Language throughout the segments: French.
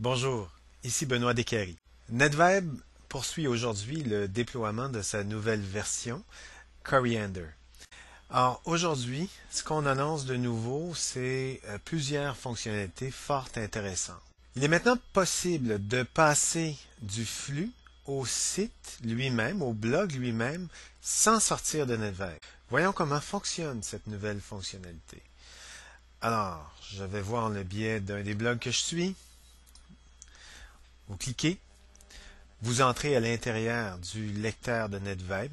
Bonjour, ici Benoît Descaries. NetVibe poursuit aujourd'hui le déploiement de sa nouvelle version, Coriander. Alors aujourd'hui, ce qu'on annonce de nouveau, c'est plusieurs fonctionnalités fort intéressantes. Il est maintenant possible de passer du flux au site lui-même, au blog lui-même, sans sortir de NetVibe. Voyons comment fonctionne cette nouvelle fonctionnalité. Alors, je vais voir le biais d'un des blogs que je suis. Vous cliquez, vous entrez à l'intérieur du lecteur de NetVibe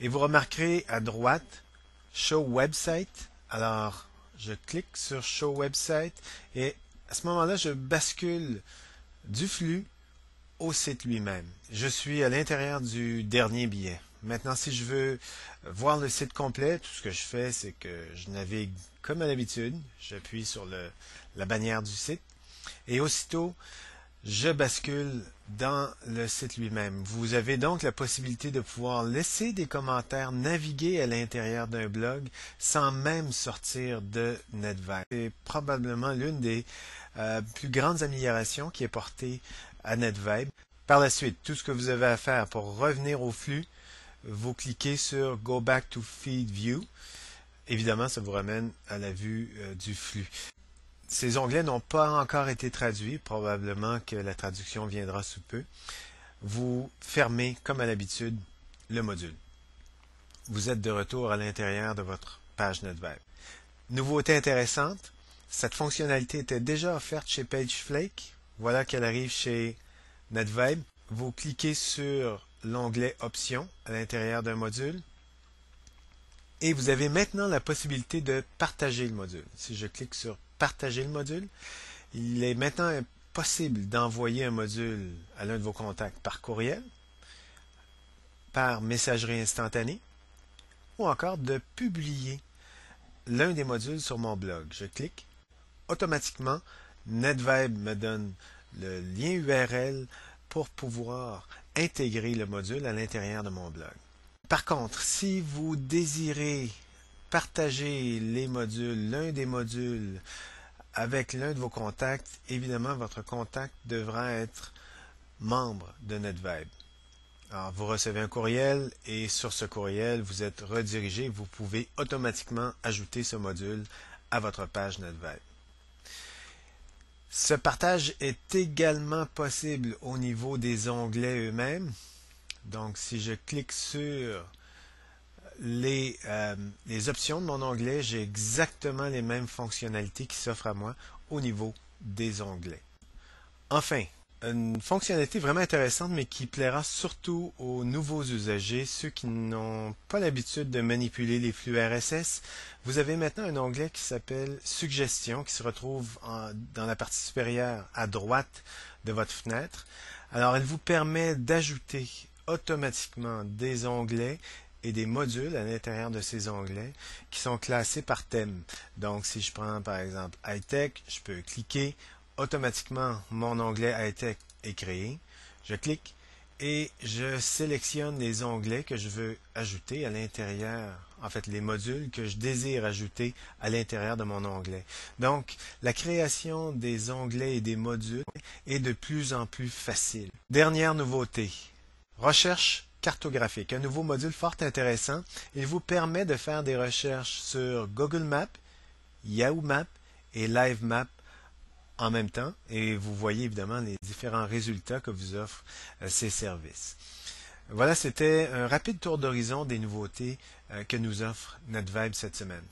et vous remarquerez à droite Show Website. Alors, je clique sur Show Website et à ce moment-là, je bascule du flux au site lui-même. Je suis à l'intérieur du dernier billet. Maintenant, si je veux voir le site complet, tout ce que je fais, c'est que je navigue comme à l'habitude. J'appuie sur la bannière du site et aussitôt, je bascule dans le site lui-même. Vous avez donc la possibilité de pouvoir laisser des commentaires, naviguer à l'intérieur d'un blog sans même sortir de NetVibe. C'est probablement l'une des plus grandes améliorations qui est portée à NetVibe. Par la suite, tout ce que vous avez à faire pour revenir au flux, vous cliquez sur Go Back to Feed View. Évidemment, ça vous ramène à la vue du flux. Ces onglets n'ont pas encore été traduits, probablement que la traduction viendra sous peu. Vous fermez, comme à l'habitude, le module. Vous êtes de retour à l'intérieur de votre page NetVibe. Nouveauté intéressante, cette fonctionnalité était déjà offerte chez PageFlake. Voilà qu'elle arrive chez NetVibe. Vous cliquez sur l'onglet Options à l'intérieur d'un module. Et vous avez maintenant la possibilité de partager le module. Si je clique sur Partager le module, il est maintenant possible d'envoyer un module à l'un de vos contacts par courriel, par messagerie instantanée, ou encore de publier l'un des modules sur mon blog. Je clique, automatiquement, NetVibe me donne le lien URL pour pouvoir intégrer le module à l'intérieur de mon blog. Par contre, si vous désirez partager les modules, l'un des modules avec l'un de vos contacts, évidemment, votre contact devra être membre de NetVibe. Alors, vous recevez un courriel et sur ce courriel, vous êtes redirigé. Vous pouvez automatiquement ajouter ce module à votre page NetVibe. Ce partage est également possible au niveau des onglets eux-mêmes. Donc, si je clique sur les options de mon onglet, j'ai exactement les mêmes fonctionnalités qui s'offrent à moi au niveau des onglets. Enfin, une fonctionnalité vraiment intéressante, mais qui plaira surtout aux nouveaux usagers, ceux qui n'ont pas l'habitude de manipuler les flux RSS. Vous avez maintenant un onglet qui s'appelle Suggestions, qui se retrouve dans la partie supérieure à droite de votre fenêtre. Alors, elle vous permet d'ajouter automatiquement des onglets et des modules à l'intérieur de ces onglets qui sont classés par thème. Donc, si je prends par exemple High-Tech, je peux cliquer, automatiquement mon onglet High-Tech est créé. Je clique et je sélectionne les onglets que je veux ajouter à l'intérieur, en fait les modules que je désire ajouter à l'intérieur de mon onglet. Donc, la création des onglets et des modules est de plus en plus facile. Dernière nouveauté, recherche cartographique, un nouveau module fort intéressant. Il vous permet de faire des recherches sur Google Maps, Yahoo Maps et Live Maps en même temps et vous voyez évidemment les différents résultats que vous offrent ces services. Voilà, c'était un rapide tour d'horizon des nouveautés que nous offre NetVibe cette semaine.